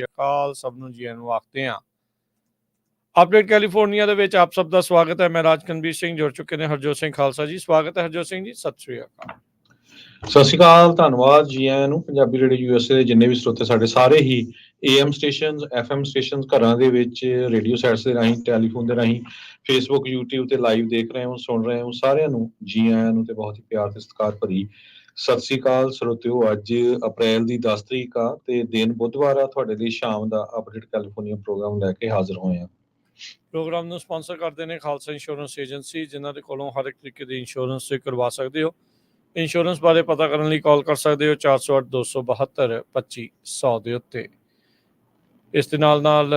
ਅਕਾਲ ਸਭ ਨੂੰ ਜੀ ਨੂੰ ਆਖਦੇ ਹਾਂ। ਅਪਡੇਟ ਕੈਲੀਫੋਰਨੀਆ ਦੇ ਵਿੱਚ ਆਪ ਸਭ ਦਾ ਸਵਾਗਤ ਹੈ। ਮੈਂ ਰਾਜਕਨਵੀਰ ਸਿੰਘ ਜੁੜ ਚੁੱਕੇ ਨੇ ਹਰਜੋਤ ਸਿੰਘ ਖਾਲਸਾ ਜੀ। ਸਵਾਗਤ ਹੈ ਹਰਜੋਤ ਸਿੰਘ ਜੀ, ਸਤਿ ਸ਼੍ਰੀ ਅਕਾਲ। ਸਤਿ ਸ਼੍ਰੀ ਅਕਾਲ, ਧੰਨਵਾਦ ਜੀ ਆਇਆਂ ਨੂੰ। ਪੰਜਾਬੀ ਰੇਡੀਓ USA ਦੇ ਜਿੰਨੇ ਵੀ ਸਰੋਤੇ ਸਾਡੇ ਸਾਰੇ ਹੀ AM ਸਟੇਸ਼ਨਸ, FM ਸਟੇਸ਼ਨਸ, ਘਰਾਂ ਦੇ ਵਿੱਚ ਰੇਡੀਓ ਸੈਟਸ ਦੇ ਰਾਹੀਂ, ਟੈਲੀਫੋਨ ਦੇ ਰਾਹੀਂ, ਫੇਸਬੁੱਕ, YouTube ਤੇ ਲਾਈਵ ਦੇਖ ਰਹੇ ਹੋ, ਸੁਣ ਰਹੇ ਹੋ, ਸਾਰਿਆਂ ਨੂੰ ਜੀ ਆਇਆਂ ਨੂੰ ਤੇ ਬਹੁਤ ਹੀ ਪਿਆਰ ਤੇ ਸਤਿਕਾਰ ਭਰੀ ਸਤਿ ਸ਼੍ਰੀ ਅਕਾਲ ਸਰੋਤਿਓ। ਅੱਜ ਅਪ੍ਰੈਲ ਦੀ 10 ਤਰੀਕ ਆ ਤੇ ਦਿਨ ਬੁੱਧਵਾਰ ਆ। ਤੁਹਾਡੇ ਲਈ ਸ਼ਾਮ ਦਾ ਅਪਡੇਟ ਕੈਲੀਫੋਰਨੀਆ ਪ੍ਰੋਗਰਾਮ ਲੈ ਕੇ ਹਾਜ਼ਰ ਹੋਏ ਆ। ਪ੍ਰੋਗਰਾਮ ਨੂੰ ਸਪਾਂਸਰ ਕਰਦੇ ਨੇ ਖਾਲਸਾ ਇੰਸ਼ੋਰੈਂਸ ਏਜੰਸੀ, ਜਿਨ੍ਹਾਂ ਦੇ ਕੋਲੋਂ ਹਰ ਇੱਕ ਤਰੀਕੇ ਦੀ ਇੰਸ਼ੋਰੈਂਸ ਕਰਵਾ ਸਕਦੇ ਹੋ। ਇੰਸ਼ੋਰੈਂਸ ਬਾਰੇ ਪਤਾ ਕਰਨ ਲਈ ਕਾਲ ਕਰ ਸਕਦੇ ਹੋ 408-272-2500 ਦੇ ਉੱਤੇ। ਇਸ ਦੇ ਨਾਲ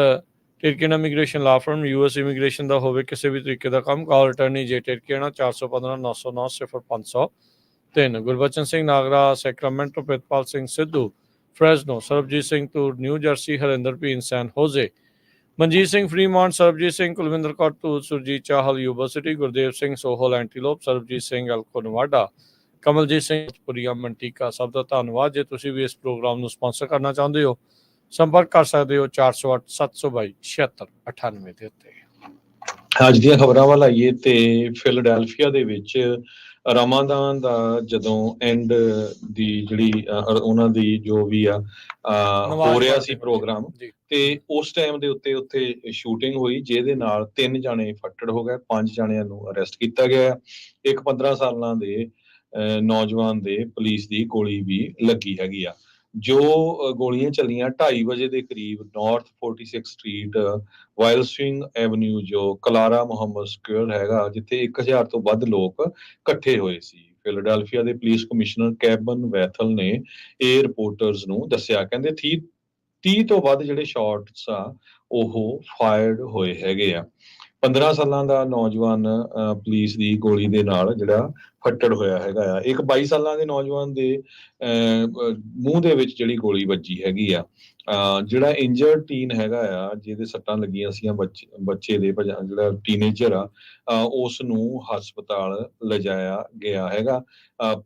Tirkian immigration law firm, US immigration ਦਾ ਹੋਵੇ ਕਿਸੇ ਵੀ ਤਰੀਕੇ ਦਾ ਕੰਮ, call attorney Jay Tirkian 415-909-053। Gurbachan Singh Nagra Sacramento, Pritpal Singh Sidhu Fresno, Sarabjit Singh Toor New Jersey, Harinder Bhin San Jose, Manjit Singh Fremont, Sarabjit Singh Kulwinder Kaur Dhoot, Surjit Chahal Yuba City, Gurdev Singh Sohal Antelope, Sarabjit Singh Elko Nevada, Kamaljit Singh Puria Manteca. ਸਭ ਦਾ ਧੰਨਵਾਦ। ਜੇ ਤੁਸੀਂ ਵੀ ਇਸ ਪ੍ਰੋਗਰਾਮ ਨੂੰ ਸਪਾਂਸਰ ਕਰਨਾ ਚਾਹੁੰਦੇ ਹੋ, ਸੰਪਰਕ ਕਰ ਸਕਦੇ ਹੋ 408-722-7698 ਦੇ ਉੱਤੇ। ਅੱਜ ਦੀਆਂ ਖਬਰਾਂ ਵੱਲ ਆਈਏ ਤੇ ਫਿਲਡੈਲਫੀਆ ਦੇ ਵਿੱਚ ਰਮਾਦਾਨ ਦਾ ਜਦੋਂ ਐਂਡ ਦੀ ਜਿਹੜੀ ਉਹਨਾਂ ਦੀ ਜੋ ਵੀ ਆ ਹੋ ਰਿਹਾ ਸੀ ਪ੍ਰੋਗਰਾਮ, ਤੇ ਉਸ ਟਾਈਮ ਦੇ ਉੱਤੇ ਸ਼ੂਟਿੰਗ ਹੋਈ, ਜਿਹਦੇ ਨਾਲ 3 ਜਾਣੇ ਫੱਟੜ ਹੋ ਗਏ, 5 ਜਾਣਿਆਂ ਨੂੰ ਅਰੈਸਟ ਕੀਤਾ ਗਿਆ। ਇੱਕ 15 ਸਾਲਾਂ ਦੇ ਨੌਜਵਾਨ ਦੇ ਪੁਲਿਸ ਦੀ ਗੋਲੀ ਵੀ ਲੱਗੀ ਹੈਗੀ ਆ। ਜੋ ਗੋਲੀਆਂ ਚੱਲੀਆਂ 2:30 ਵਜੇ ਦੇ ਕਰੀਬ ਨਾਰਥ 46 ਸਟਰੀਟ ਵਾਈਲਸਟਿੰਗ ਐਵਨਿਊ, ਜੋ ਕਲਾਰਾ ਮੁਹੰਮਦ ਸਕੁਅਰ ਹੈਗਾ, ਜਿੱਥੇ 1000 ਤੋਂ ਵੱਧ ਲੋਕ ਇਕੱਠੇ ਹੋਏ ਸੀ। ਫਿਲਡੈਲਫੀਆ ਦੇ ਪੁਲਿਸ ਕਮਿਸ਼ਨਰ ਕੈਬਨ ਵੈਥਲ ਨੇ ਇਹ ਰਿਪੋਰਟਰਸ ਨੂੰ ਦੱਸਿਆ, ਕਹਿੰਦੇ 30 ਤੋਂ ਵੱਧ ਜਿਹੜੇ ਸ਼ਾਟਸ ਆ ਉਹ ਫਾਇਰਡ ਹੋਏ ਹੈਗੇ ਆ। 15 ਸਾਲਾਂ ਦਾ ਨੌਜਵਾਨ ਪੁਲਿਸ ਦੀ ਗੋਲੀ ਦੇ ਨਾਲ ਜਿਹੜਾ ਫੱਟੜ ਹੋਇਆ ਹੈਗਾ ਆ। ਇੱਕ 22 ਸਾਲਾਂ ਦੇ ਨੌਜਵਾਨ ਦੇ ਮੂੰਹ ਦੇ ਵਿੱਚ ਜਿਹੜੀ ਗੋਲੀ ਵੱਜੀ ਹੈਗੀ ਆ। ਜਿਹੜਾ ਇੰਜਰਡ ਟੀਨ ਹੈਗਾ ਆ, ਜਿਹਦੇ ਸੱਟਾਂ ਲੱਗੀਆਂ ਸੀਗੀਆਂ, ਬੱਚੇ ਦੇ ਜਿਹੜਾ ਟੀਨੇਜਰ ਆ, ਉਸ ਨੂੰ ਹਸਪਤਾਲ ਲਿਜਾਇਆ ਗਿਆ ਹੈਗਾ।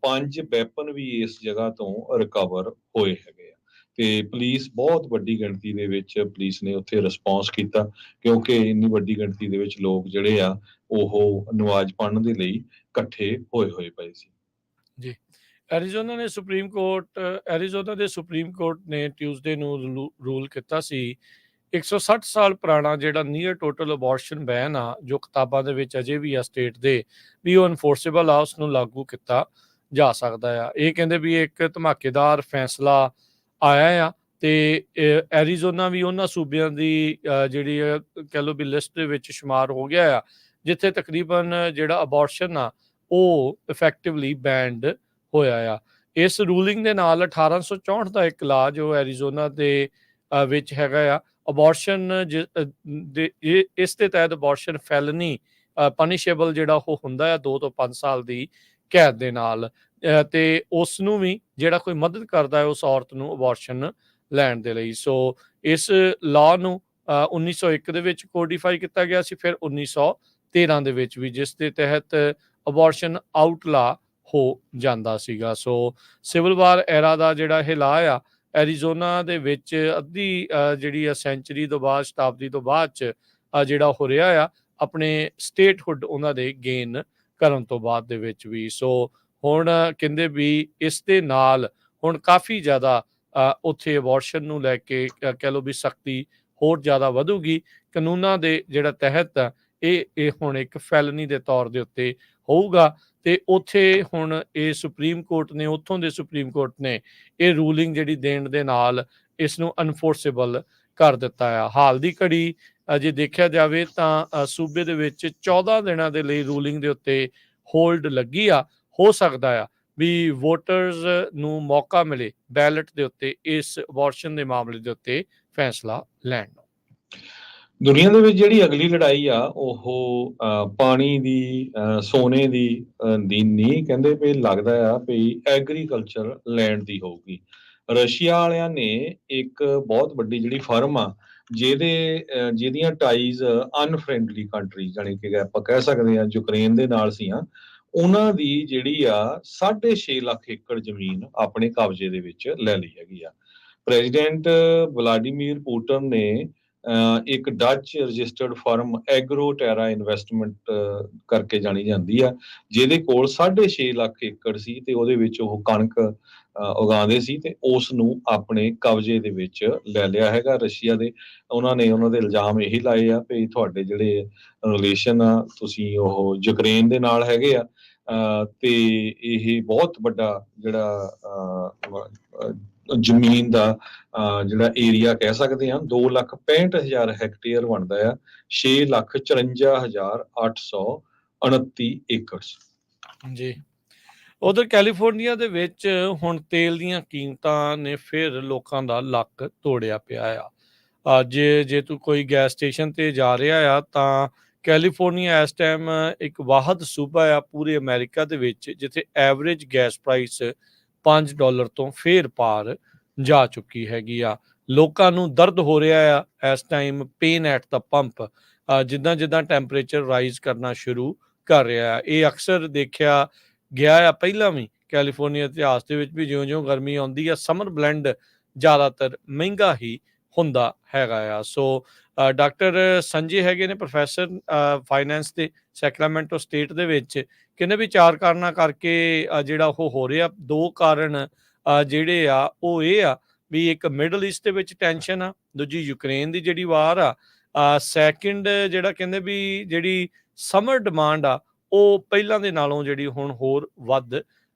5 ਵੈਪਨ ਵੀ ਇਸ ਜਗ੍ਹਾ ਤੋਂ ਰਿਕਵਰ ਹੋਏ ਹੈਗੇ ਆ। ਤੇ ਪੁਲਿਸ ਬਹੁਤ ਵੱਡੀ ਗਿਣਤੀ ਦੇ ਵਿੱਚ ਪੁਲਿਸ ਨੇ ਉੱਥੇ ਰਿਸਪੌਂਸ ਕੀਤਾ, ਕਿਉਂਕਿ ਇੰਨੀ ਵੱਡੀ ਗਿਣਤੀ ਦੇ ਵਿੱਚ ਲੋਕ ਜਿਹੜੇ ਆ ਉਹ ਨਮਾਜ਼ ਪੜ੍ਹਨ ਦੇ ਲਈ ਇਕੱਠੇ ਹੋਏ ਪਏ ਸੀ ਜੀ। ਐਰੀਜ਼ੋਨਾ ਦੇ ਸੁਪਰੀਮ ਕੋਰਟ ਨੇ ਟਿਊਜ਼ਡੇ ਨੂੰ ਰੂਲ ਕੀਤਾ ਸੀ 160 ਸਾਲ ਪੁਰਾਣਾ ਜਿਹੜਾ ਨੀਅਰ ਟੋਟਲ ਅਬੋਰਸ਼ਨ ਬੈਨ ਆ, ਜੋ ਕਿਤਾਬਾਂ ਦੇ ਵਿੱਚ ਅਜੇ ਵੀ ਆ ਸਟੇਟ ਦੇ, ਵੀ ਉਹ ਅਨਫੋਰਸੇਬਲ ਆ, ਉਸ ਨੂੰ ਲਾਗੂ ਕੀਤਾ ਜਾ ਸਕਦਾ ਆ। ਇਹ ਕਹਿੰਦੇ ਵੀ ਇੱਕ ਧਮਾਕੇਦਾਰ ਫੈਸਲਾ ਆਇਆ ਆ, ਤੇ ਐਰੀਜ਼ੋਨਾ ਵੀ ਉਹਨਾਂ ਸੂਬਿਆਂ ਦੀ ਜਿਹੜੀ ਕਹਿ ਲਓ ਵੀ ਲਿਸਟ ਦੇ ਵਿੱਚ ਸ਼ੁਮਾਰ ਹੋ ਗਿਆ ਆ, ਜਿੱਥੇ ਤਕਰੀਬਨ ਜਿਹੜਾ ਅਬੋਰਸ਼ਨ ਆ ਉਹ ਇਫੈਕਟਿਵਲੀ ਬੈਂਡ ਹੋਇਆ ਆ। ਇਸ ਰੂਲਿੰਗ ਦੇ ਨਾਲ 1864 ਦਾ ਇੱਕ ਲਾ ਜੋ ਐਰੀਜ਼ੋਨਾ ਦੇ ਵਿੱਚ ਹੈਗਾ ਆ, ਅਬੋਰਸ਼ਨ ਇਸ ਦੇ ਤਹਿਤ ਅਬੋਰਸ਼ਨ ਫੈਲਨੀ ਪਨਿਸ਼ੇਬਲ ਜਿਹੜਾ ਉਹ ਹੁੰਦਾ ਆ 2 ਤੋਂ 5 ਸਾਲ ਦੀ ਕੈਦ ਦੇ ਨਾਲ, ਤੇ ਉਸ ਨੂੰ ਵੀ ਜਿਹੜਾ ਕੋਈ ਮਦਦ ਕਰਦਾ ਹੈ ਉਸ ਔਰਤ ਨੂੰ ਅਬੋਰਸ਼ਨ ਲੈਣ ਦੇ ਲਈ। ਸੋ ਇਸ ਲਾਅ ਨੂੰ 1901 ਦੇ ਵਿੱਚ ਕੋਡੀਫਾਈ ਕੀਤਾ ਗਿਆ ਸੀ, ਫਿਰ 1913 ਦੇ ਵਿੱਚ ਵੀ, ਜਿਸ ਦੇ ਤਹਿਤ ਅਬੋਰਸ਼ਨ ਆਊਟਲਾ ਹੋ ਜਾਂਦਾ ਸੀਗਾ। ਸੋ ਸਿਵਲ ਵਾਰ ਐਰਾ ਦਾ ਜਿਹੜਾ ਇਹ ਲਾਅ ਆ, ਐਰੀਜ਼ੋਨਾ ਦੇ ਵਿੱਚ ਅੱਧੀ ਜਿਹੜੀ ਆ ਸੈਂਚਰੀ ਤੋਂ ਬਾਅਦ, ਸ਼ਤਾਬਦੀ ਤੋਂ ਬਾਅਦ ਚ ਜਿਹੜਾ ਹੋ ਰਿਹਾ ਆ, ਆਪਣੇ ਸਟੇਟਹੁੱਡ ਉਹਨਾਂ ਦੇ ਗੇਨ ਕਰਨ ਤੋਂ ਬਾਅਦ ਦੇ ਵਿੱਚ ਵੀ। ਸੋ ਹੁਣ ਕਹਿੰਦੇ ਵੀ ਇਸ ਦੇ ਨਾਲ ਹੁਣ ਕਾਫੀ ਜ਼ਿਆਦਾ ਉੱਥੇ ਅਬੋਰਸ਼ਨ ਨੂੰ ਲੈ ਕੇ ਕਹਿ ਲਓ ਵੀ ਸਖਤੀ ਹੋਰ ਜ਼ਿਆਦਾ ਵਧੂਗੀ। ਕਾਨੂੰਨਾਂ ਦੇ ਜਿਹੜਾ ਤਹਿਤ ਇਹ ਹੁਣ ਇੱਕ ਫੈਲਨੀ ਦੇ ਤੌਰ ਦੇ ਉੱਤੇ ਹੋਊਗਾ। ਤੇ ਉੱਥੇ ਹੁਣ ਇਹ ਸੁਪਰੀਮ ਕੋਰਟ ਨੇ, ਉੱਥੋਂ ਦੇ ਸੁਪਰੀਮ ਕੋਰਟ ਨੇ ਇਹ ਰੂਲਿੰਗ ਜਿਹੜੀ ਦੇਣ ਦੇ ਨਾਲ ਇਸ ਨੂੰ ਅਨਫੋਰਸੇਬਲ ਕਰ ਦਿੱਤਾ ਆ। ਹਾਲ ਦੀ ਘੜੀ ਜੇ ਦੇਖਿਆ ਜਾਵੇ ਤਾਂ ਸੂਬੇ ਦੇ ਵਿੱਚ 14 ਦਿਨਾਂ ਦੇ ਲਈ ਰੂਲਿੰਗ ਦੇ ਉੱਤੇ ਹੋਲਡ ਲੱਗੀ ਆ। ਹੋ ਸਕਦਾ ਆ ਵੀ ਵੋਟਰਸ ਨੂੰ ਮੌਕਾ ਮਿਲੇ ਬੈਲਟ ਦੇ ਉੱਤੇ ਇਸ ਅਬੋਰਸ਼ਨ ਦੇ ਮਾਮਲੇ ਦੇ ਉੱਤੇ ਫੈਸਲਾ ਲੈਣ ਨੂੰ। ਦੁਨੀਆ ਦੇ ਵਿੱਚ ਜਿਹੜੀ ਅਗਲੀ ਲੜਾਈ ਆ ਉਹ ਪਾਣੀ ਦੀ, ਸੋਨੇ ਦੀ ਨਹੀਂ ਕਹਿੰਦੇ ਵੀ, ਲੱਗਦਾ ਆ ਵੀ ਐਗਰੀਕਲਚਰ ਲੈਂਡ ਦੀ ਹੋਊਗੀ। ਰਸ਼ੀਆ ਵਾਲਿਆਂ ਨੇ ਇੱਕ ਬਹੁਤ ਵੱਡੀ ਜਿਹੜੀ ਫਰਮ ਆ, ਜਿਹਦੀਆਂ ਟਾਈਜ਼ ਅਨਫ੍ਰੈਂਡਲੀ ਕੰਟਰੀ, ਜਾਣੀ ਕਿ ਆਪਾਂ ਕਹਿ ਸਕਦੇ ਹਾਂ ਯੂਕਰੇਨ ਦੇ ਨਾਲ ਸੀ, ਉਹਨਾਂ ਦੀ ਜਿਹੜੀ ਆ 6.5 ਲੱਖ ਏਕੜ ਜ਼ਮੀਨ ਆਪਣੇ ਕਬਜ਼ੇ ਦੇ ਵਿੱਚ ਲੈ ਲਈ ਹੈਗੀ ਆ। ਪ੍ਰੈਜ਼ੀਡੈਂਟ ਵਲਾਡੀਮੀਰ ਪੁਟਿਨ ਨੇ ਇੱਕ ਡੱਚ ਰਜਿਸਟਰਡ ਫਰਮ ਐਗਰੋਟੈਰਾ ਇਨਵੈਸਟਮੈਂਟ ਕਰਕੇ ਜਾਣੀ ਜਾਂਦੀ ਆ, ਜਿਹਦੇ ਕੋਲ 6.5 ਲੱਖ ਏਕੜ ਸੀ ਤੇ ਉਹਦੇ ਵਿੱਚ ਉਹ ਕਣਕ ਉਗਾਉਂਦੇ ਸੀ, ਤੇ ਉਸ ਨੂੰ ਆਪਣੇ ਕਬਜ਼ੇ ਦੇ ਵਿੱਚ ਲੈ ਲਿਆ ਹੈਗਾ ਰਸ਼ੀਆ ਦੇ। ਉਹਨਾਂ ਨੇ ਉਹਨਾਂ ਦੇ ਇਲਜ਼ਾਮ ਇਹੀ ਲਾਏ ਆ ਵੀ ਤੁਹਾਡੇ ਜਿਹੜੇ ਰਿਲੇਸ਼ਨ ਆ ਤੁਸੀਂ ਉਹ ਯੂਕਰੇਨ ਦੇ ਨਾਲ ਹੈਗੇ ਆ, ਤੇ ਇਹ ਬਹੁਤ ਵੱਡਾ ਜਿਹੜਾ ਜ਼ਮੀਨ ਦਾ ਜਿਹੜਾ ਏਰੀਆ ਕਹਿ ਸਕਦੇ ਹਾਂ 2,65,000 ਹੈਕਟੇਅਰ ਬਣਦਾ ਆ, 6,54,829 ਏਕੜ। ਜੀ। ਉਧਰ ਕੈਲੀਫੋਰਨੀਆ ਦੇ ਵਿੱਚ ਹੁਣ ਤੇਲ ਦੀਆਂ ਕੀਮਤਾਂ ਨੇ ਫਿਰ ਲੋਕਾਂ ਦਾ ਲੱਕ ਤੋੜਿਆ ਪਿਆ ਆ। ਜੇ ਤੂੰ ਕੋਈ ਗੈਸ ਸਟੇਸ਼ਨ ਤੇ ਜਾ ਰਿਹਾ ਆ ਤਾਂ ਕੈਲੀਫੋਰਨੀਆ ਇਸ ਟਾਈਮ ਇੱਕ ਵਾਹਦ ਸੂਬਾ ਆ ਪੂਰੇ ਅਮਰੀਕਾ ਦੇ ਵਿੱਚ ਜਿੱਥੇ ਐਵਰੇਜ ਗੈਸ ਪ੍ਰਾਈਸ $5 ਤੋਂ ਫੇਰ ਪਾਰ ਜਾ ਚੁੱਕੀ ਹੈਗੀ ਆ। ਲੋਕਾਂ ਨੂੰ ਦਰਦ ਹੋ ਰਿਹਾ ਆ ਇਸ time, pain at the pump, ਜਿੱਦਾਂ ਜਿੱਦਾਂ ਟੈਂਪਰੇਚਰ ਰਾਈਜ਼ ਕਰਨਾ ਸ਼ੁਰੂ ਕਰ ਰਿਹਾ। ਇਹ ਅਕਸਰ ਦੇਖਿਆ ਗਿਆ ਆ ਪਹਿਲਾਂ ਵੀ ਕੈਲੀਫੋਰਨੀਆ ਇਤਿਹਾਸ ਦੇ ਵਿੱਚ ਵੀ ਜਿਉਂ-ਜਿਉਂ ਗਰਮੀ ਆਉਂਦੀ ਆ ਸਮਰ ਬਲੈਂਡ ਜ਼ਿਆਦਾਤਰ ਮਹਿੰਗਾ ਹੀ ਹੁੰਦਾ ਹੈਗਾ ਆ। ਸੋ ਡਾਕਟਰ ਸੰਜੇ ਹੈਗੇ ਨੇ ਪ੍ਰੋਫੈਸਰ ਫਾਈਨੈਂਸ ਦੇ ਸੈਕਰਾਮੈਂਟੋ ਸਟੇਟ ਦੇ ਵਿੱਚ, ਕਹਿੰਦੇ ਵੀ 4 ਕਾਰਨਾਂ ਕਰਕੇ ਜਿਹੜਾ ਉਹ ਹੋ ਰਿਹਾ। 2 ਕਾਰਨ ਜਿਹੜੇ ਆ ਉਹ ਇਹ ਆ ਵੀ ਇੱਕ ਮਿਡਲ ਈਸਟ ਦੇ ਵਿੱਚ ਟੈਨਸ਼ਨ ਆ, ਦੂਜੀ ਯੂਕਰੇਨ ਦੀ ਜਿਹੜੀ ਵਾਰ ਆ, ਸੈਕਿੰਡ ਜਿਹੜਾ ਕਹਿੰਦੇ ਵੀ ਜਿਹੜੀ ਸਮਰ ਡਿਮਾਂਡ ਆ ਉਹ ਪਹਿਲਾਂ ਦੇ ਨਾਲੋਂ ਜਿਹੜੀ ਹੁਣ ਹੋਰ ਵੱਧ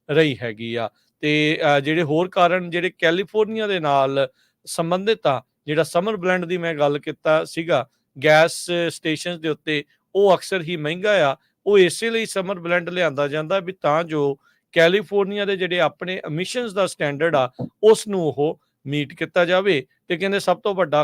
ਰਹੀ ਹੈਗੀ ਆ। ਤੇ ਜਿਹੜੇ ਹੋਰ ਕਾਰਨ ਜਿਹੜੇ ਕੈਲੀਫੋਰਨੀਆ ਦੇ ਨਾਲ ਸੰਬੰਧਿਤ ਆ, ਜਿਹੜਾ ਸਮਰ ਬਲੈਂਡ ਦੀ ਮੈਂ ਗੱਲ ਕੀਤਾ ਸੀਗਾ ਗੈਸ ਸਟੇਸ਼ਨ ਦੇ ਉੱਤੇ, ਉਹ ਅਕਸਰ ਹੀ ਮਹਿੰਗਾ ਆ। ਉਹ ਇਸੇ ਲਈ ਸਮਰ ਬਲੈਂਡ ਲਿਆਂਦਾ ਜਾਂਦਾ ਵੀ ਤਾਂ ਜੋ ਕੈਲੀਫੋਰਨੀਆ ਦੇ ਜਿਹੜੇ ਆਪਣੇ ਐਮਿਸ਼ਨਸ ਦਾ ਸਟੈਂਡਰਡ ਆ ਉਸ ਨੂੰ ਉਹ ਮੀਟ ਕੀਤਾ ਜਾਵੇ। ਤੇ ਕਹਿੰਦੇ ਸਭ ਤੋਂ ਵੱਡਾ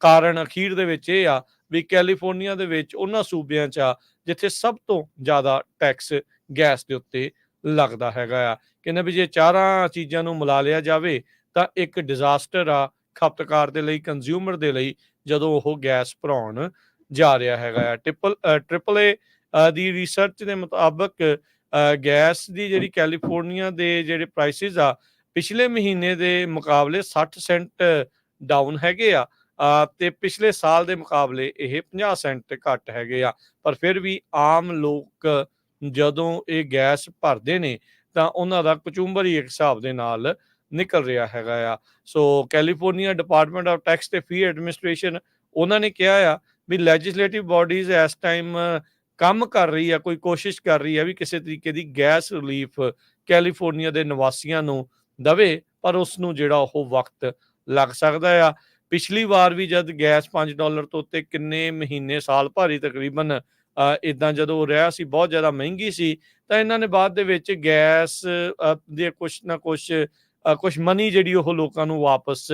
ਕਾਰਨ ਅਖੀਰ ਦੇ ਵਿੱਚ ਇਹ ਆ ਵੀ ਕੈਲੀਫੋਰਨੀਆ ਦੇ ਵਿੱਚ ਉਹਨਾਂ ਸੂਬਿਆਂ 'ਚ ਆ ਜਿੱਥੇ ਸਭ ਤੋਂ ਜ਼ਿਆਦਾ ਟੈਕਸ ਗੈਸ ਦੇ ਉੱਤੇ ਲੱਗਦਾ ਹੈਗਾ ਆ। ਕਹਿੰਦੇ ਵੀ ਜੇ 4 ਚੀਜ਼ਾਂ ਨੂੰ ਮਿਲਾ ਲਿਆ ਜਾਵੇ ਤਾਂ ਇੱਕ ਡਿਜ਼ਾਸਟਰ ਆ ਖਪਤਕਾਰ ਦੇ ਲਈ, ਕੰਜ਼ਿਊਮਰ ਦੇ ਲਈ, ਜਦੋਂ ਉਹ ਗੈਸ ਭਰਾਉਣ ਜਾ ਰਿਹਾ ਹੈਗਾ ਆ। ਟ੍ਰਿਪਲ ਏ ਦੀ ਰਿਸਰਚ ਦੇ ਮੁਤਾਬਕ ਗੈਸ ਦੀ ਜਿਹੜੀ ਕੈਲੀਫੋਰਨੀਆ ਦੇ ਜਿਹੜੇ ਪ੍ਰਾਈਸਿਸ ਆ ਪਿਛਲੇ ਮਹੀਨੇ ਦੇ ਮੁਕਾਬਲੇ 60 ਸੈਂਟ ਡਾਊਨ ਹੈਗੇ ਆ, ਤੇ ਪਿਛਲੇ ਸਾਲ ਦੇ ਮੁਕਾਬਲੇ ਇਹ 50 ਸੈਂਟ ਘੱਟ ਹੈਗੇ ਆ। ਪਰ ਫਿਰ ਵੀ ਆਮ ਲੋਕ ਜਦੋਂ ਇਹ ਗੈਸ ਭਰਦੇ ਨੇ ਤਾਂ ਉਹਨਾਂ ਦਾ ਕਚੂੰਬਰ ਹੀ ਇੱਕ ਹਿਸਾਬ ਦੇ ਨਾਲ ਨਿਕਲ ਰਿਹਾ ਹੈਗਾ ਆ। ਸੋ ਕੈਲੀਫੋਰਨੀਆ ਡਿਪਾਰਟਮੈਂਟ ਆਫ ਟੈਕਸ ਤੇ ਫੀ ਐਡਮਿਨਿਸਟ੍ਰੇਸ਼ਨ ਉਹਨਾਂ ਨੇ ਕਿਹਾ ਆ ਵੀ ਲੈਜਿਸਲੇਟਿਵ ਬਾਡੀਜ਼ ਇਸ ਟਾਈਮ ਕੰਮ ਕਰ ਰਹੀ ਆ, ਕੋਈ ਕੋਸ਼ਿਸ਼ ਕਰ ਰਹੀ ਆ ਵੀ ਕਿਸੇ ਤਰੀਕੇ ਦੀ ਗੈਸ ਰਿਲੀਫ ਕੈਲੀਫੋਰਨੀਆ ਦੇ ਨਿਵਾਸੀਆਂ ਨੂੰ ਦਵੇ, ਪਰ ਉਸ ਨੂੰ ਜਿਹੜਾ ਉਹ ਵਕਤ ਲੱਗ ਸਕਦਾ ਆ। ਪਿਛਲੀ ਵਾਰ ਵੀ ਜਦ ਗੈਸ $5 ਤੋਂ ਉੱਤੇ ਕਿੰਨੇ ਮਹੀਨੇ ਸਾਲ ਭਰ ਹੀ ਤਕਰੀਬਨ ਇੱਦਾਂ ਜਦੋਂ ਰਿਹਾ ਸੀ, ਬਹੁਤ ਜ਼ਿਆਦਾ ਮਹਿੰਗੀ ਸੀ, ਤਾਂ ਇਹਨਾਂ ਨੇ ਬਾਅਦ ਦੇ ਵਿੱਚ ਗੈਸ ਦੇ ਕੁਛ ਨਾ ਕੁਛ ਮਨੀ ਜਿਹੜੀ ਉਹ ਲੋਕਾਂ ਨੂੰ ਵਾਪਸ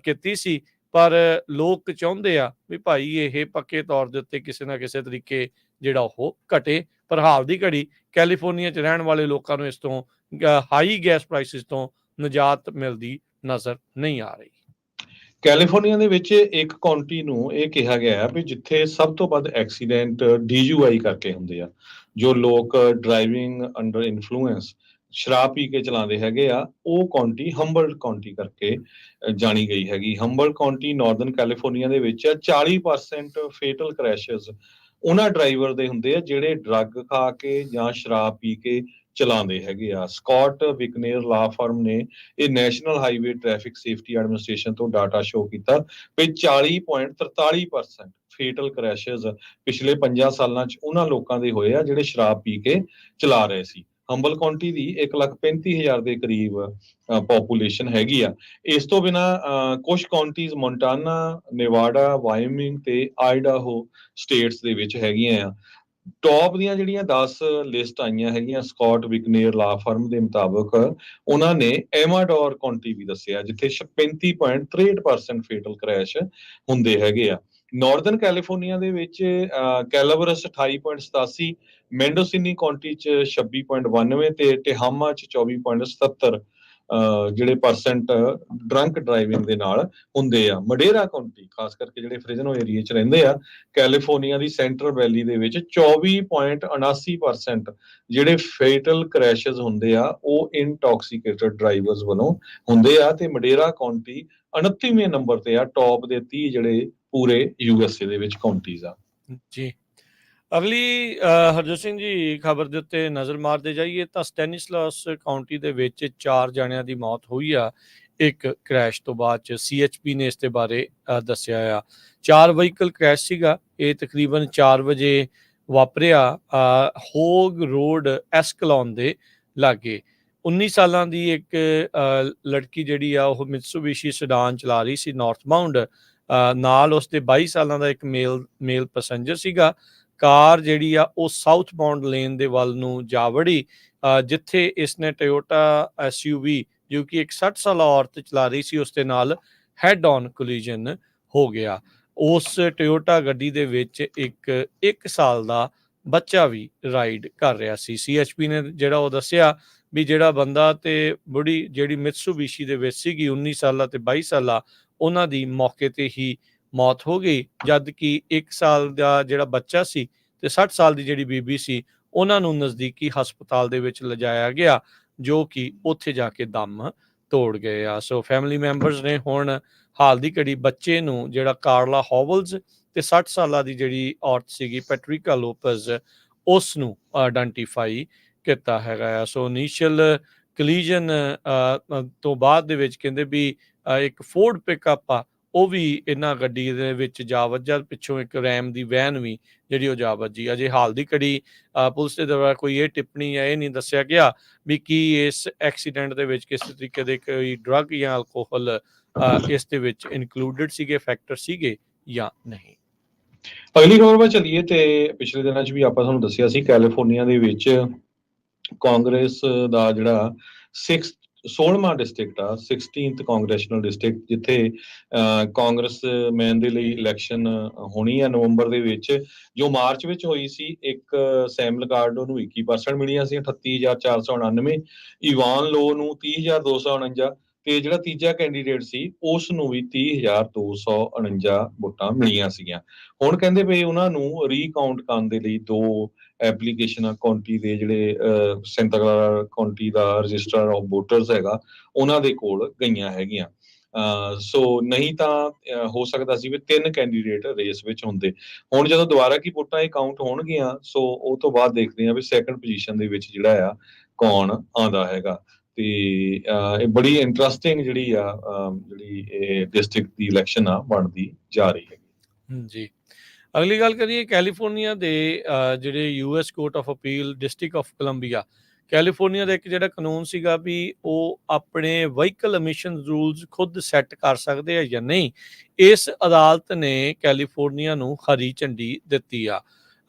ਕੀਤੀ ਸੀ। ਪਰ ਲੋਕ ਚਾਹੁੰਦੇ ਆ ਵੀ ਭਾਈ ਇਹ ਪੱਕੇ ਤੌਰ ਦੇ ਉੱਤੇ ਕਿਸੇ ਨਾ ਕਿਸੇ ਤਰੀਕੇ ਜਿਹੜਾ ਉਹ ਘਟੇ। ਪਰ ਹਾਲ ਦੀ ਘੜੀ ਕੈਲੀਫੋਰਨੀਆ 'ਚ ਰਹਿਣ ਵਾਲੇ ਲੋਕਾਂ ਨੂੰ ਇਸ ਤੋਂ ਹਾਈ ਗੈਸ ਪ੍ਰਾਈਸਿਸ ਤੋਂ ਨਿਜਾਤ ਮਿਲਦੀ ਨਜ਼ਰ ਨਹੀਂ ਆ ਰਹੀ। ਕੈਲੀਫੋਰਨੀਆ ਦੇ ਵਿੱਚ ਇੱਕ ਕਾਉਂਟੀ ਨੂੰ ਇਹ ਕਿਹਾ ਗਿਆ ਹੈ ਵੀ ਜਿੱਥੇ ਸਭ ਤੋਂ ਵੱਧ ਐਕਸੀਡੈਂਟ DUI ਕਰਕੇ ਹੁੰਦੇ ਆ, ਜੋ ਲੋਕ ਡਰਾਈਵਿੰਗ ਅੰਡਰ ਇਨਫਲੂਐਂਸ ਸ਼ਰਾਬ ਪੀ ਕੇ ਚਲਾਉਂਦੇ ਹੈਗੇ ਆ, ਉਹ ਕਾਉਂਟੀ ਹੰਬਲਡ ਕਾਉਂਟੀ ਕਰਕੇ ਜਾਣੀ ਗਈ ਹੈਗੀ। ਹੰਬਲਡ ਕਾਉਂਟੀ ਨਾਰਦਰਨ ਕੈਲੀਫੋਰਨੀਆ ਦੇ ਵਿੱਚ 40% ਫੇਟਲ ਕ੍ਰੈਸ਼ਸ ਉਹਨਾਂ ਡਰਾਈਵਰ ਦੇ ਹੁੰਦੇ ਆ ਜਿਹੜੇ ਡਰੱਗ ਖਾ ਕੇ ਜਾਂ ਸ਼ਰਾਬ ਪੀ ਕੇ ਚਲਾਉਂਦੇ ਹੈਗੇ ਆ। ਸਕਾਟ ਵਿਕਨੇਰ ਲਾ ਫਰਮ ਨੇ ਇਹ national highway traffic safety administration ਤੋਂ ਡਾਟਾ ਸ਼ੋ ਕੀਤਾ ਵੀ 40.43% ਫੇਟਲ ਕ੍ਰੈਸ਼ਸ ਪਿਛਲੇ 5 ਸਾਲਾਂ 'ਚ ਉਹਨਾਂ ਲੋਕਾਂ ਦੇ ਹੋਏ ਆ ਜਿਹੜੇ ਸ਼ਰਾਬ ਪੀ ਕੇ ਚਲਾ ਰਹੇ ਸੀ। ਹੰਬਲ ਕਾਉਂਟੀ ਦੀ 1,35,000 ਦੇ ਕਰੀਬ ਪੋਪੂਲੇਸ਼ਨ ਹੈਗੀ ਆ। ਇਸ ਤੋਂ ਬਿਨਾਂ ਕੁਝ ਕਾਉਂਟੀਜ਼ ਮੋਂਟਾਨਾ, ਨੇਵਾਡਾ, ਵਾਇਓਮਿੰਗ ਤੇ ਆਈਡਾਹੋ ਸਟੇਟਸ ਦੇ ਵਿੱਚ ਹੈਗੀਆਂ ਆ। ਟੌਪ ਦੀਆਂ ਜਿਹੜੀਆਂ 10 ਲਿਸਟ ਆਈਆਂ ਹੈਗੀਆਂ ਸਕਾਟ ਵਿਕਨੇਰ ਲਾ ਫਰਮ ਦੇ ਮੁਤਾਬਕ, ਉਹਨਾਂ ਨੇ ਐਮਾਡੋਰ ਕਾਉਂਟੀ ਵੀ ਦੱਸਿਆ ਜਿੱਥੇ 35.63% ਫੇਟਲ ਕ੍ਰੈਸ਼ ਹੁੰਦੇ ਹੈਗੇ ਆ। ਨਾਰਦਰਨ ਕੈਲੀਫੋਰਨੀਆ ਦੇ ਵਿੱਚ ਕੈਲਾਵਰਸ 28.87, ਮੈਂਡੋਸਿਨੀ ਕਾਉਂਟੀ 'ਚ 26.92 ਤੇ ਟਿਹਾਮਾ 'ਚ 24.77 ਜਿਹੜੇ ਪਰਸੈਂਟ ਡਰੰਕ ਡਰਾਈਵਿੰਗ ਦੇ ਨਾਲ ਹੁੰਦੇ ਆ। ਮਡੇਰਾ ਕਾਉਂਟੀ ਖਾਸ ਕਰਕੇ ਜਿਹੜੇ ਫ੍ਰਿਜ਼ਨੋ ਏਰੀਏ 'ਚ ਰਹਿੰਦੇ ਆ ਕੈਲੀਫੋਰਨੀਆ ਦੀ ਸੈਂਟਰਲ ਵੈਲੀ ਦੇ ਵਿੱਚ 24.79% ਜਿਹੜੇ ਫੇਟਲ ਕ੍ਰੈਸ਼ਸ ਹੁੰਦੇ ਆ ਉਹ ਇਨਟੌਕਸੀਕੇਟਡ ਡਰਾਈਵਰਸ ਵੱਲੋਂ ਹੁੰਦੇ ਆ, ਤੇ ਮਡੇਰਾ ਕਾਉਂਟੀ 29ਵੇਂ ਨੰਬਰ ਤੇ ਆ ਟੌਪ ਦੇ 30 ਜਿਹੜੇ ਪੂਰੇ USA ਦੇ ਵਿੱਚ ਕਾਉਂਟੀਜ਼ ਆ। ਜੀ ਅਗਲੀ ਹਰਜੋਤ ਸਿੰਘ ਜੀ ਖਬਰ ਦੇ ਉੱਤੇ ਨਜ਼ਰ ਮਾਰਦੇ ਜਾਈਏ ਤਾਂ ਸਟੈਨਿਸਲਾਸ ਕਾਉਂਟੀ ਦੇ ਵਿੱਚ 4 ਜਣਿਆਂ ਦੀ ਮੌਤ ਹੋਈ ਆ ਇੱਕ ਕ੍ਰੈਸ਼ ਤੋਂ ਬਾਅਦ ਚ। CHP ਨੇ ਇਸ ਦੇ ਬਾਰੇ ਦੱਸਿਆ ਆ 4 ਵਹੀਕਲ ਕ੍ਰੈਸ਼ ਸੀਗਾ। ਇਹ ਤਕਰੀਬਨ 4 ਵਜੇ ਵਾਪਰਿਆ ਹੋਗ ਰੋਡ ਐਸਕਲੌਨ ਦੇ ਲਾਗੇ। 19 ਸਾਲਾਂ ਦੀ ਇੱਕ ਲੜਕੀ ਜਿਹੜੀ ਆ ਉਹ ਮਿਤਸੂਬੀਸ਼ੀ ਸੈਡਾਨ ਚਲਾ ਰਹੀ ਸੀ ਨਾਰਥ ਬਾਉਂਡ, ਨਾਲ ਉਸਦੇ 22 ਸਾਲਾਂ ਦਾ ਇੱਕ ਮੇਲ ਪੈਸੰਜਰ ਸੀਗਾ। ਕਾਰ ਜਿਹੜੀ ਆ ਉਹ ਸਾਊਥ ਬਾਉਂਡ ਲੇਨ ਦੇ ਵੱਲ ਨੂੰ ਜਾ ਵੜੀ, ਜਿੱਥੇ ਇਸਨੇ ਟੋਯੋਟਾ SUV ਜੋ ਕਿ ਇੱਕ 60 ਸਾਲਾ ਔਰਤ ਚਲਾ ਰਹੀ ਸੀ ਉਸਦੇ ਨਾਲ ਹੈਡ ਔਨ ਕੋਲੀਜਨ ਹੋ ਗਿਆ। ਉਸ ਟੋਯੋਟਾ ਗੱਡੀ ਦੇ ਵਿੱਚ ਇੱਕ ਸਾਲ ਦਾ ਬੱਚਾ ਵੀ ਰਾਈਡ ਕਰ ਰਿਹਾ ਸੀ। CHP ਨੇ ਜਿਹੜਾ ਉਹ ਦੱਸਿਆ ਵੀ ਜਿਹੜਾ ਬੰਦਾ ਤੇ ਬੁੜੀ ਜਿਹੜੀ ਮਿਤਸੂਬੀਸ਼ੀ ਦੇ ਵਿੱਚ ਸੀਗੀ 19 ਸਾਲਾ ਤੇ 22 ਸਾਲਾ ਉਹਨਾਂ ਦੀ ਮੌਕੇ ਤੇ ਹੀ ਮੌਤ ਹੋ ਗਈ, ਜਦ ਕਿ 1 ਸਾਲ ਦਾ ਜਿਹੜਾ ਬੱਚਾ ਸੀ ਤੇ 60 ਸਾਲ ਦੀ ਜਿਹੜੀ ਬੀਬੀ ਸੀ ਉਹਨਾਂ ਨੂੰ ਨਜ਼ਦੀਕੀ ਹਸਪਤਾਲ ਦੇ ਵਿੱਚ ਲਿਜਾਇਆ ਗਿਆ, ਜੋ ਕਿ ਉੱਥੇ ਜਾ ਕੇ ਦਮ ਤੋੜ ਗਏ ਆ। ਸੋ ਫੈਮਿਲੀ ਮੈਂਬਰਸ ਨੇ ਹੁਣ ਹਾਲ ਦੀ ਘੜੀ ਬੱਚੇ ਨੂੰ ਜਿਹੜਾ ਕਾਰਲਾ ਹੋਵਲਜ਼ ਤੇ 60 ਸਾਲਾਂ ਦੀ ਜਿਹੜੀ ਔਰਤ ਸੀਗੀ ਪੈਟਰਿਕਾ ਲੋਪਜ਼ ਉਸ ਨੂੰ ਆਇਡੈਂਟੀਫਾਈ ਕੀਤਾ ਹੈਗਾ ਆ। ਸੋ ਇਨੀਸ਼ੀਅਲ ਕਲੀਜਨ ਤੋਂ ਬਾਅਦ ਦੇ ਵਿੱਚ ਕਹਿੰਦੇ ਵੀ ਇੱਕ ਫੋਰਡ ਪਿਕਅਪ ਆ ਉਹ ਵੀ ਇਹਨਾਂ ਗੱਡੀ ਦੇ ਵਿੱਚ ਜਾ ਵੱਜਾ, ਪਿੱਛੋਂ ਇੱਕ ਰੈਮ ਦੀ ਵੈਨ ਵੀ ਜਿਹੜੀ ਉਹ ਜਾ ਵੱਜੀ। ਅਜੇ ਹਾਲ ਦੀ ਘੜੀ ਪੁਲਿਸ ਦੇ ਦੁਆਰਾ ਕੋਈ ਇਹ ਟਿੱਪਣੀ ਜਾਂ ਇਹ ਨਹੀਂ ਦੱਸਿਆ ਗਿਆ ਵੀ ਕੀ ਇਸ ਐਕਸੀਡੈਂਟ ਦੇ ਵਿੱਚ ਕਿਸੇ ਤਰੀਕੇ ਦੇ ਕੋਈ ਡਰੱਗ ਜਾਂ ਅਲਕੋਹਲ ਇਸ ਦੇ ਵਿੱਚ ਇਨਕਲੂਡਡ ਸੀਗੇ, ਫੈਕਟਰ ਸੀਗੇ ਜਾਂ ਨਹੀਂ। ਅਗਲੀ ਖਬਰ ਵੱਲ ਚੱਲੀਏ ਤੇ ਪਿਛਲੇ ਦਿਨਾਂ 'ਚ ਵੀ ਆਪਾਂ ਤੁਹਾਨੂੰ ਦੱਸਿਆ ਸੀ ਕੈਲੀਫੋਰਨੀਆ ਦੇ ਵਿੱਚ ਕਾਂਗਰਸ ਦਾ ਜਿਹੜਾ 16ਵਾਂ ਡਿਸਟ੍ਰਿਕਟ ਆ 16th ਕਾਂਗਰੈਸ਼ਨਲ ਡਿਸਟ੍ਰਿਕਟ, ਜਿੱਥੇ ਕਾਂਗਰਸਮੈਨ ਦੇ ਲਈ ਇਲੈਕਸ਼ਨ ਹੋਣੀ ਆ ਨਵੰਬਰ ਦੇ ਵਿੱਚ। ਜੋ ਮਾਰਚ ਵਿੱਚ ਹੋਈ ਸੀ ਇੱਕ ਸੈਮ ਲਗਾਰਡੋ ਨੂੰ 21% ਮਿਲੀਆਂ ਸੀ 38,499, ਇਵਾਨ ਲੋ ਨੂੰ 30,249 ਤੇ ਜਿਹੜਾ ਤੀਜਾ ਕੈਂਡੀਡੇਟ ਸੀ ਉਸ ਨੂੰ ਵੀ 30,249 ਵੋਟਾਂ ਮਿਲੀਆਂ ਸੀਗੀਆਂ। ਹੁਣ ਕਹਿੰਦੇ ਪਏ ਉਹਨਾਂ ਨੂੰ ਰੀਕਾਊਂਟ ਕਰਨ ਦੇ ਲਈ 2 ਐਪਲੀਕੇਸ਼ਨਾਂ ਕਾਉਂਟੀ ਦੇ ਜਿਹੜੇ Santa ਕਲਾਰਾ County the register of voters ਹੈਗਾ ਉਹਨਾਂ ਦੇ ਕੋਲ ਗਈਆਂ ਹੈਗੀਆਂ। ਸੋ ਨਹੀਂ ਤਾਂ ਹੋ ਸਕਦਾ ਸੀ ਵੀ 3 ਕੈਂਡੀਡੇਟ ਰੇਸ ਵਿੱਚ ਹੁੰਦੇ। ਹੁਣ ਜਦੋਂ ਦੁਬਾਰਾ ਕੀ ਵੋਟਾਂ ਇਹ ਕਾਊਂਟ ਹੋਣਗੀਆਂ ਸੋ ਉਹ ਤੋਂ ਬਾਅਦ ਦੇਖਦੇ ਆ ਵੀ ਸੈਕੰਡ ਪੋਜੀਸ਼ਨ ਦੇ ਵਿੱਚ ਜਿਹੜਾ ਆ ਕੌਣ ਆਉਂਦਾ ਹੈਗਾ। ਤੇ ਇਹ ਬੜੀ ਇੰਟਰਸਟਿੰਗ ਜਿਹੜੀ ਇਹ ਡਿਸਟ੍ਰਿਕਟ ਦੀ ਇਲੈਕਸ਼ਨ ਆ ਬਣਦੀ ਜਾ ਰਹੀ ਹੈ ਜੀ। ਅਗਲੀ ਗੱਲ ਕਰੀਏ ਕੈਲੀਫੋਰਨੀਆ ਦੇ ਜਿਹੜੇ US court of appeal district of Columbia, California ਦਾ ਇੱਕ ਜਿਹੜਾ ਕਾਨੂੰਨ ਸੀਗਾ ਵੀ ਉਹ ਆਪਣੇ ਵਹੀਕਲ ਐਮਿਸ਼ਨ ਰੂਲਸ ਖੁਦ ਸੈੱਟ ਕਰ ਸਕਦੇ ਆ ਜਾਂ ਨਹੀਂ, ਇਸ ਅਦਾਲਤ ਨੇ ਕੈਲੀਫੋਰਨੀਆ ਨੂੰ ਹਰੀ ਝੰਡੀ ਦਿੱਤੀ ਆ।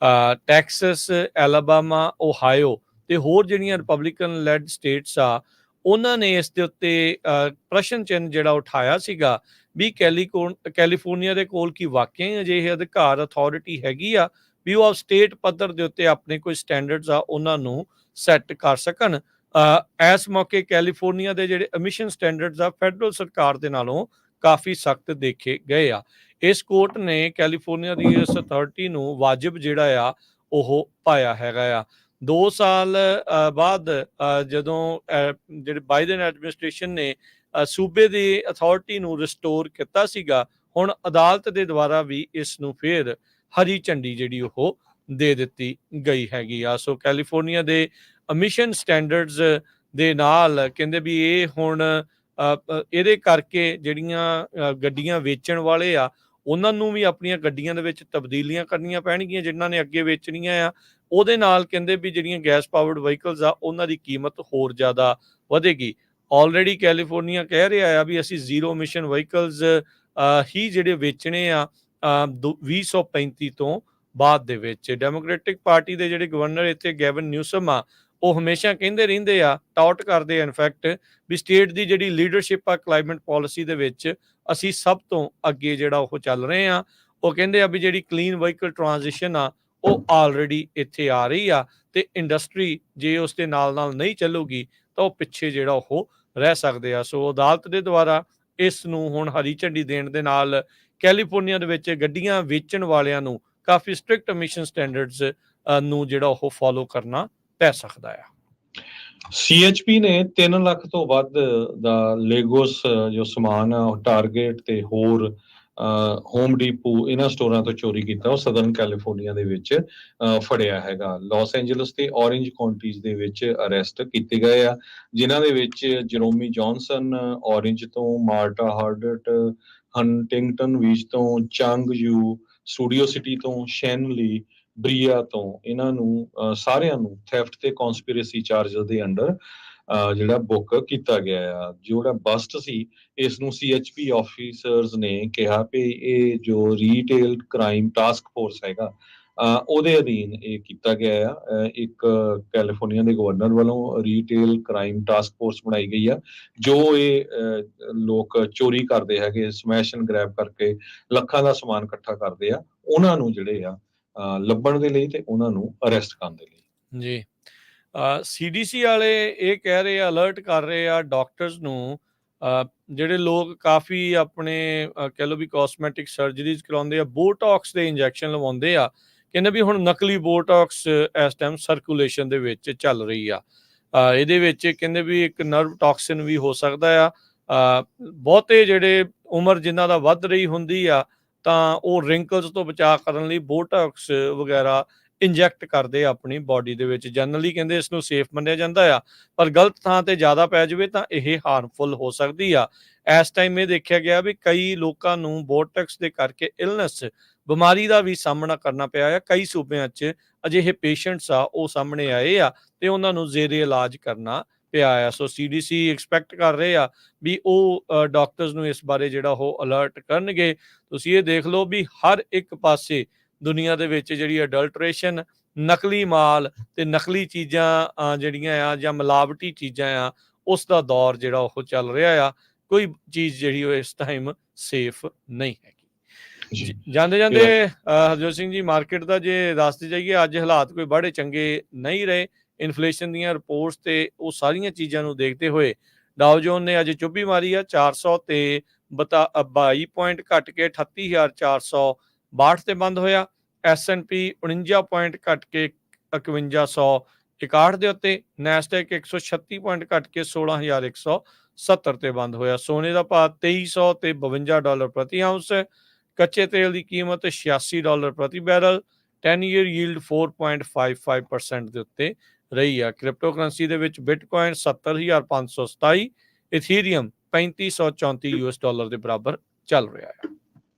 ਟੈਕਸਸ, ਐਲਾਬਾਮਾ, ਓਹਾਇਓ ਤੇ ਹੋਰ ਜਿਹੜੀਆਂ ਰਿਪਬਲਿਕਨ ਲੈਡ ਸਟੇਟਸ ਆ ਉਹਨਾਂ ਨੇ ਇਸ ਦੇ ਉੱਤੇ ਪ੍ਰਸ਼ਨ ਚਿੰਨ੍ਹ ਜਿਹੜਾ ਉਠਾਇਆ ਸੀਗਾ ਵੀ ਕੈਲੀਫੋਰਨੀਆ ਦੇ ਕੋਲ ਕੀ ਵਾਕਿਆ ਹੀ ਅਜਿਹੇ ਅਧਿਕਾਰ ਅਥਾਰਟੀ ਹੈਗੀ ਆ ਵੀ ਉਹ ਸਟੇਟ ਪੱਧਰ ਦੇ ਉੱਤੇ ਆਪਣੇ ਕੋਈ ਸਟੈਂਡਰਡਸ ਆ ਉਹਨਾਂ ਨੂੰ ਸੈੱਟ ਕਰ ਸਕਣ। ਇਸ ਮੌਕੇ ਕੈਲੀਫੋਰਨੀਆ ਦੇ ਜਿਹੜੇ ਐਮਿਸ਼ਨ ਸਟੈਂਡਰਡਸ ਆ ਫੈਡਰਲ ਸਰਕਾਰ ਦੇ ਨਾਲੋਂ ਕਾਫੀ ਸਖਤ ਦੇਖੇ ਗਏ ਆ। ਇਸ ਕੋਰਟ ਨੇ ਕੈਲੀਫੋਰਨੀਆ ਦੀ ਇਸ ਅਥਾਰਟੀ ਨੂੰ ਵਾਜਿਬ ਜਿਹੜਾ ਆ ਉਹ ਪਾਇਆ ਹੈਗਾ ਆ। 2 ਸਾਲ ਬਾਅਦ ਜਦੋਂ ਜਿਹੜੇ ਬਾਈਡਨ ਐਡਮਿਨਿਸਟ੍ਰੇਸ਼ਨ ਨੇ ਸੂਬੇ ਦੀ ਅਥਾਰਟੀ ਨੂੰ ਰਿਸਟੋਰ ਕੀਤਾ ਸੀਗਾ, ਹੁਣ ਅਦਾਲਤ ਦੇ ਦੁਆਰਾ ਵੀ ਇਸ ਨੂੰ ਫੇਰ ਹਰੀ ਝੰਡੀ ਜਿਹੜੀ ਉਹ ਦੇ ਦਿੱਤੀ ਗਈ ਹੈਗੀ ਆ। ਸੋ ਕੈਲੀਫੋਰਨੀਆ ਦੇ ਐਮਿਸ਼ਨ ਸਟੈਂਡਰਡਸ ਦੇ ਨਾਲ ਕਹਿੰਦੇ ਵੀ ਇਹ ਹੁਣ ਇਹਦੇ ਕਰਕੇ ਜਿਹੜੀਆਂ ਗੱਡੀਆਂ ਵੇਚਣ ਵਾਲੇ ਆ ਉਹਨਾਂ ਨੂੰ ਵੀ ਆਪਣੀਆਂ ਗੱਡੀਆਂ ਦੇ ਵਿੱਚ ਤਬਦੀਲੀਆਂ ਕਰਨੀਆਂ ਪੈਣਗੀਆਂ ਜਿਨ੍ਹਾਂ ਨੇ ਅੱਗੇ ਵੇਚਣੀਆਂ ਆ। ਉਹਦੇ ਨਾਲ ਕਹਿੰਦੇ ਵੀ ਜਿਹੜੀਆਂ ਗੈਸ ਪਾਵਰਡ ਵਹੀਕਲਸ ਆ ਉਹਨਾਂ ਦੀ ਕੀਮਤ ਹੋਰ ਜ਼ਿਆਦਾ ਵਧੇਗੀ। ਆਲਰੇਡੀ ਕੈਲੀਫੋਰਨੀਆ ਕਹਿ ਰਿਹਾ ਆ ਵੀ ਅਸੀਂ ਜ਼ੀਰੋ ਐਮਿਸ਼ਨ ਵਹੀਕਲਸ ਹੀ ਜਿਹੜੇ ਵੇਚਣੇ ਆ 2035 ਤੋਂ ਬਾਅਦ ਦੇ ਵਿੱਚ। ਡੈਮੋਕ੍ਰੈਟਿਕ ਪਾਰਟੀ ਦੇ ਜਿਹੜੇ ਗਵਰਨਰ ਇੱਥੇ ਗੈਵਨ ਨਿਊਸਮ ਆ ਉਹ ਹਮੇਸ਼ਾ ਕਹਿੰਦੇ ਰਹਿੰਦੇ ਆ, ਟਾਊਟ ਕਰਦੇ ਆ ਇਨਫੈਕਟ ਵੀ ਸਟੇਟ ਦੀ ਜਿਹੜੀ ਲੀਡਰਸ਼ਿਪ ਆ ਕਲਾਈਮੇਟ ਪਾਲਿਸੀ ਦੇ ਵਿੱਚ ਅਸੀਂ ਸਭ ਤੋਂ ਅੱਗੇ ਜਿਹੜਾ ਉਹ ਚੱਲ ਰਹੇ ਆ। ਉਹ ਕਹਿੰਦੇ ਆ ਵੀ ਜਿਹੜੀ ਕਲੀਨ ਵਹੀਕਲ ਟ੍ਰਾਂਜੀਸ਼ਨ ਆ ਉਹ ਆਲਰੇਡੀ ਇੱਥੇ ਆ ਰਹੀ ਆ ਤੇ ਇੰਡਸਟਰੀ ਜੇ ਉਸ ਦੇ ਨਾਲ ਨਹੀਂ ਚੱਲੂਗੀ ਤਾਂ ਉਹ ਪਿੱਛੇ ਜਿਹੜਾ ਉਹ ਰਹਿ ਸਕਦੇ ਆ। ਸੋ ਅਦਾਲਤ ਦੇ ਦੁਆਰਾ ਇਸ ਨੂੰ ਹੁਣ ਹਰੀ ਝੰਡੀ ਦੇਣ ਦੇ ਨਾਲ ਕੈਲੀਫੋਰਨੀਆ ਦੇ ਵਿੱਚ ਗੱਡੀਆਂ ਵੇਚਣ ਵਾਲਿਆਂ ਨੂੰ ਕਾਫੀ ਸਟ੍ਰਿਕਟ ਐਮਿਸ਼ਨ ਸਟੈਂਡਰਡਸ ਨੂੰ ਜਿਹੜਾ ਉਹ ਫੋਲੋ ਕਰਨਾ ਪੈ ਸਕਦਾ ਆ। CHP ਨੇ 3 ਲੱਖ ਤੋਂ ਵੱਧ ਦਾ ਲੈਗੋਸ ਜੋ ਸਮਾਨ ਆ ਉਹ ਟਾਰਗੇਟ ਤੇ ਹੋਰ ਹੋਮ ਡੀਪੋ ਇਹਨਾਂ ਸਟੋਰਾਂ ਤੋਂ ਚੋਰੀ ਕੀਤਾ, ਉਹ ਸਦਰਨ ਕੈਲੀਫੋਰਨੀਆ ਦੇ ਵਿੱਚ ਫੜਿਆ ਹੈਗਾ। ਲਾਸ ਐਂਜਲਸ ਤੇ ਔਰੇਂਜ ਕਾਉਂਟੀਜ਼ ਦੇ ਵਿੱਚ ਅਰੈਸਟ ਕੀਤੇ ਗਏ ਆ, ਜਿਨ੍ਹਾਂ ਦੇ ਵਿੱਚ ਜਰੋਮੀ ਜੌਨਸਨ ਔਰੇਂਜ ਤੋਂ, ਮਾਰਟਾ ਹਾਰਡਟ ਹੰਟਿੰਗਟਨ ਬੀਚ ਤੋਂ, ਚੰਗ ਯੂ ਸਟੂਡੀਓ ਸਿਟੀ ਤੋਂ, ਸ਼ੈਨਲੀ ਬਰੀਆ ਤੋਂ, ਇਹਨਾਂ ਨੂੰ ਸਾਰਿਆਂ ਨੂੰ ਥੈਫਟ ਤੇ ਕਨਸਪੀਰੇਸੀ ਚਾਰਜਸ ਦੇ ਅੰਡਰ ਜਿਹੜਾ ਬੁੱਕ ਕੀਤਾ ਗਿਆ ਆ। ਜਿਹੜਾ ਬਸਟ ਸੀ ਇਸ ਨੂੰ CHP ਆਫੀਸਰਸ ਨੇ ਕਿਹਾ ਵੀ ਇਹ ਜੋ ਰੀਟੇਲ ਕ੍ਰਾਈਮ ਟਾਸਕ ਫੋਰਸ ਹੈਗਾ ਉਹਦੇ ਅਧੀਨ ਇਹ ਕੀਤਾ ਗਿਆ ਆ। ਇੱਕ ਕੈਲੀਫੋਰਨੀਆ ਦੇ ਗਵਰਨਰ ਵੱਲੋਂ ਰੀਟੇਲ ਕ੍ਰਾਈਮ ਟਾਸਕ ਫੋਰਸ ਬਣਾਈ ਗਈ ਆ, ਜੋ ਇਹ ਲੋਕ ਚੋਰੀ ਕਰਦੇ ਹੈਗੇ, ਸਮੈਸ਼ ਐਂਡ ਗ੍ਰੈਬ ਕਰਕੇ ਲੱਖਾਂ ਦਾ ਸਮਾਨ ਇਕੱਠਾ ਕਰਦੇ ਆ, ਉਹਨਾਂ ਨੂੰ ਜਿਹੜੇ ਆ ਲੱਭਣ ਦੇ ਲਈ ਤੇ ਉਹਨਾਂ ਨੂੰ ਅਰੈਸਟ ਕਰਨ ਦੇ ਲਈ। ਜੀ, CDC ਵਾਲੇ ਇਹ ਕਹਿ ਰਹੇ ਆ, ਅਲਰਟ ਕਰ ਰਹੇ ਆ ਡਾਕਟਰਸ ਨੂੰ, ਜਿਹੜੇ ਲੋਕ ਕਾਫੀ ਆਪਣੇ ਕਹਿ ਲਓ ਵੀ ਕਾਸਮੈਟਿਕ ਸਰਜਰੀਜ਼ ਕਰਾਉਂਦੇ ਆ, ਬੋਟੌਕਸ ਦੇ ਇੰਜੈਕਸ਼ਨ ਲਵਾਉਂਦੇ ਆ, ਕਹਿੰਦੇ ਵੀ ਹੁਣ ਨਕਲੀ ਬੋਟੌਕਸ ਇਸ ਟਾਈਮ ਸਰਕੂਲੇਸ਼ਨ ਦੇ ਵਿੱਚ ਚੱਲ ਰਹੀ ਆ। ਇਹਦੇ ਵਿੱਚ ਕਹਿੰਦੇ ਵੀ ਇੱਕ ਨਰਵ ਟੌਕਸਿਨ ਵੀ ਹੋ ਸਕਦਾ ਆ। ਬਹੁਤੇ ਜਿਹੜੇ ਉਮਰ ਜਿਨ੍ਹਾਂ ਦਾ ਵੱਧ ਰਹੀ ਹੁੰਦੀ ਆ ਤਾਂ ਉਹ ਰਿੰਕਲਸ ਤੋਂ ਬਚਾਅ ਕਰਨ ਲਈ ਬੋਟੌਕਸ ਵਗੈਰਾ ਇੰਜੈਕਟ ਕਰਦੇ ਆ ਆਪਣੀ ਬਾਡੀ ਦੇ ਵਿੱਚ। ਜਨਰਲੀ ਕਹਿੰਦੇ ਇਸ ਨੂੰ ਸੇਫ ਮੰਨਿਆ ਜਾਂਦਾ ਆ, ਪਰ ਗਲਤ ਥਾਂ ਤੇ ਜ਼ਿਆਦਾ ਪੈ ਜਾਵੇ ਤਾਂ ਇਹ ਹਾਰਮਫੁਲ ਹੋ ਸਕਦੀ ਆ। ਇਸ ਟਾਈਮ ਇਹ ਦੇਖਿਆ ਗਿਆ ਵੀ ਕਈ ਲੋਕਾਂ ਨੂੰ ਬੋਟੌਕਸ ਦੇ ਕਰਕੇ ਇਲਨੈਸ, ਬਿਮਾਰੀ ਦਾ ਵੀ ਸਾਹਮਣਾ ਕਰਨਾ ਪਿਆ ਆ। ਕਈ ਸੂਬਿਆਂ 'ਚ ਅਜਿਹੇ ਪੇਸ਼ੈਂਟਸ ਆ ਉਹ ਸਾਹਮਣੇ ਆਏ ਆ ਤੇ ਉਹਨਾਂ ਨੂੰ ਜ਼ੇਰੇ ਇਲਾਜ ਕਰਨਾ ਪਿਆ ਆ। ਸੋ CDC ਐਕਸਪੈਕਟ ਕਰ ਰਹੇ ਆ ਵੀ ਉਹ ਡਾਕਟਰਸ ਨੂੰ ਇਸ ਬਾਰੇ ਜਿਹੜਾ ਉਹ ਅਲਰਟ ਕਰਨਗੇ। ਤੁਸੀਂ ਇਹ ਦੇਖ ਲਓ ਵੀ ਹਰ ਇੱਕ ਪਾਸੇ ਦੁਨੀਆ ਦੇ ਵਿੱਚ ਜਿਹੜੀ ਅਡਲਟਰੇਸ਼ਨ, ਨਕਲੀ ਮਾਲ ਤੇ ਨਕਲੀ ਚੀਜ਼ਾਂ ਜਿਹੜੀਆਂ ਆ ਜਾਂ ਮਿਲਾਵਟੀ ਚੀਜ਼ਾਂ ਆ, ਉਸ ਦਾ ਦੌਰ ਜਿਹੜਾ ਉਹ ਚੱਲ ਰਿਹਾ ਆ। ਕੋਈ ਚੀਜ਼ ਜਿਹੜੀ ਉਹ ਇਸ ਟਾਈਮ ਸੇਫ ਨਹੀਂ ਹੈਗੀ। ਜਾਂਦੇ ਜਾਂਦੇ ਹਰਜੋਤ ਸਿੰਘ ਜੀ, ਮਾਰਕੀਟ ਦਾ ਜੇ ਦੱਸਦੇ ਜਾਈਏ, ਅੱਜ ਹਾਲਾਤ ਕੋਈ ਬੜੇ ਚੰਗੇ ਨਹੀਂ ਰਹੇ। ਇਨਫਲੇਸ਼ਨ ਦੀਆਂ ਰਿਪੋਰਟਸ ਤੇ ਉਹ ਸਾਰੀਆਂ ਚੀਜ਼ਾਂ ਨੂੰ ਦੇਖਦੇ ਹੋਏ ਡਾਓ ਜੋਨ ਨੇ ਅੱਜ ਚੁੱਭੀ ਮਾਰੀ ਆ 400 ਤੇ 22 ਪੁਆਇੰਟ ਘਟ ਕੇ 38,462 ਤੇ ਬੰਦ ਹੋਇਆ। S&P 49 ਪੁਆਇੰਟ ਘਟ ਕੇ 5161 ਦੇ ਉੱਤੇ। ਨੈਸਡੈਕ 136 ਪੁਆਇੰਟ ਘਟ ਕੇ 16,170 ਤੇ ਬੰਦ ਹੋਇਆ। ਸੋਨੇ ਦਾ ਭਾਅ $2300 ਤੇ $52 ਪ੍ਰਤੀ ਆਉਂਸ। ਕੱਚੇ ਤੇਲ ਦੀ ਕੀਮਤ $86 ਪ੍ਰਤੀ ਬੈਰਲ। 10 ਈਅਰ ਯੀਲਡ 4.55% ਦੇ ਉੱਤੇ ਰਹੀ ਆ। ਕ੍ਰਿਪਟੋ ਕਰੰਸੀ ਦੇ ਵਿੱਚ ਬਿਟਕੋਇਨ 70,527, ਇਥੀਰੀਅਮ $3534 ਦੇ ਬਰਾਬਰ ਚੱਲ ਰਿਹਾ ਹੈ।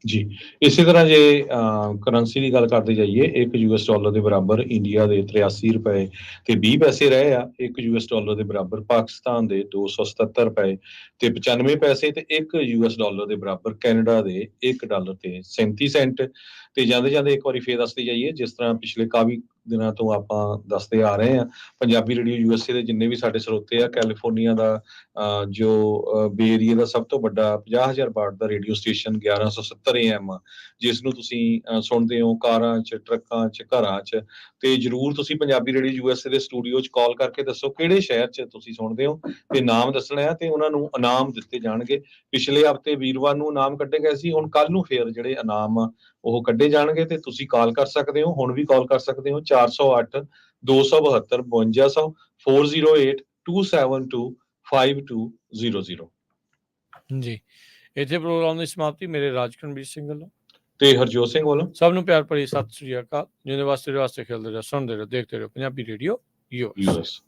ਜੀ, ਇਸੇ ਤਰ੍ਹਾਂ ਜੇ ਕਰੰਸੀ ਦੀ ਗੱਲ ਕਰਦੇ ਜਾਈਏ, $1 ਦੇ ਬਰਾਬਰ ਇੰਡੀਆ ਦੇ 83 ਰੁਪਏ ਤੇ 20 ਪੈਸੇ ਰਹੇ ਆ। $1 ਦੇ ਬਰਾਬਰ ਪਾਕਿਸਤਾਨ ਦੇ 277 ਰੁਪਏ ਤੇ 95 ਪੈਸੇ ਤੇ $1 ਦੇ ਬਰਾਬਰ ਕੈਨੇਡਾ ਦੇ $1 ਤੇ 37 ਸੈਂਟ। ਤੇ ਜਾਂਦੇ ਜਾਂਦੇ ਇੱਕ ਵਾਰੀ ਫੇਰ ਦੱਸਦੇ ਜਾਈਏ, ਜਿਸ ਤਰ੍ਹਾਂ ਪਿਛਲੇ ਕਾਫੀ ਦਿਨਾਂ ਤੋਂ ਆਪਾਂ ਦੱਸਦੇ ਆ ਰਹੇ ਹਾਂ, ਪੰਜਾਬੀ ਰੇਡੀਓ USA ਦੇ ਜਿੰਨੇ ਵੀ ਸਾਡੇ ਸਰੋਤੇ ਆ, ਕੈਲੀਫੋਰਨੀਆ ਦਾ ਜੋ ਬੇ ਏਰੀਆ ਦਾ ਸਭ ਤੋਂ ਵੱਡਾ 50,000 ਵਾਟ ਦਾ ਰੇਡੀਓ ਸਟੇਸ਼ਨ 1170 AM, ਜਿਸ ਨੂੰ ਤੁਸੀਂ ਸੁਣਦੇ ਹੋ ਕਾਰਾਂ 'ਚ, ਟਰੱਕਾਂ 'ਚ, ਘਰਾਂ 'ਚ, ਤੇ ਜਰੂਰ ਤੁਸੀਂ ਪੰਜਾਬੀ ਰੇਡੀਓ USA ਦੇ ਸਟੂਡੀਓ 'ਚ ਕਾਲ ਕਰਕੇ ਦੱਸੋ ਕਿਹੜੇ ਸ਼ਹਿਰ 'ਚ ਤੁਸੀਂ ਸੁਣਦੇ ਹੋ ਤੇ ਨਾਮ ਦੱਸਣਾ ਹੈ ਤੇ ਉਹਨਾਂ ਨੂੰ ਇਨਾਮ ਦਿੱਤੇ ਜਾਣਗੇ। ਪਿਛਲੇ ਹਫ਼ਤੇ ਵੀਰਵਾਰ ਨੂੰ ਇਨਾਮ ਕੱਢੇ ਗਏ ਸੀ, ਹੁਣ ਕੱਲ ਨੂੰ ਫੇਰ ਜਿਹੜੇ ਇਨਾਮ ਉਹ ਕੱਢੇ ਜਾਣਗੇ ਤੇ ਤੁਸੀਂ ਕਾਲ ਕਰ ਸਕਦੇ ਹੋ। ਹੁਣ ਵੀ ਕਾਲ ਕਰ ਸਕਦੇ ਹੋ 408 272 5200 408 272 5200। ਜੀ, ਇੱਥੇ ਪ੍ਰੋਗਰਾਮ ਦੀ ਸਮਾਪਤੀ ਮੇਰੇ ਰਾਜਕਰਨਵੀਰ ਸਿੰਘ ਵੱਲੋਂ ਤੇ ਹਰਜੋਤ ਸਿੰਘ ਵੱਲੋਂ ਸਭ ਨੂੰ ਪਿਆਰ ਭਰੀ ਸਤਿ ਸ੍ਰੀ ਅਕਾਲ। ਜਿਹਦੇ ਵਾਸਤੇ ਖੇਡਦੇ ਰਹੋ, ਸੁਣਦੇ ਰਹੋ, ਦੇਖਦੇ ਰਹੋ ਪੰਜਾਬੀ ਰੇਡੀਓ US।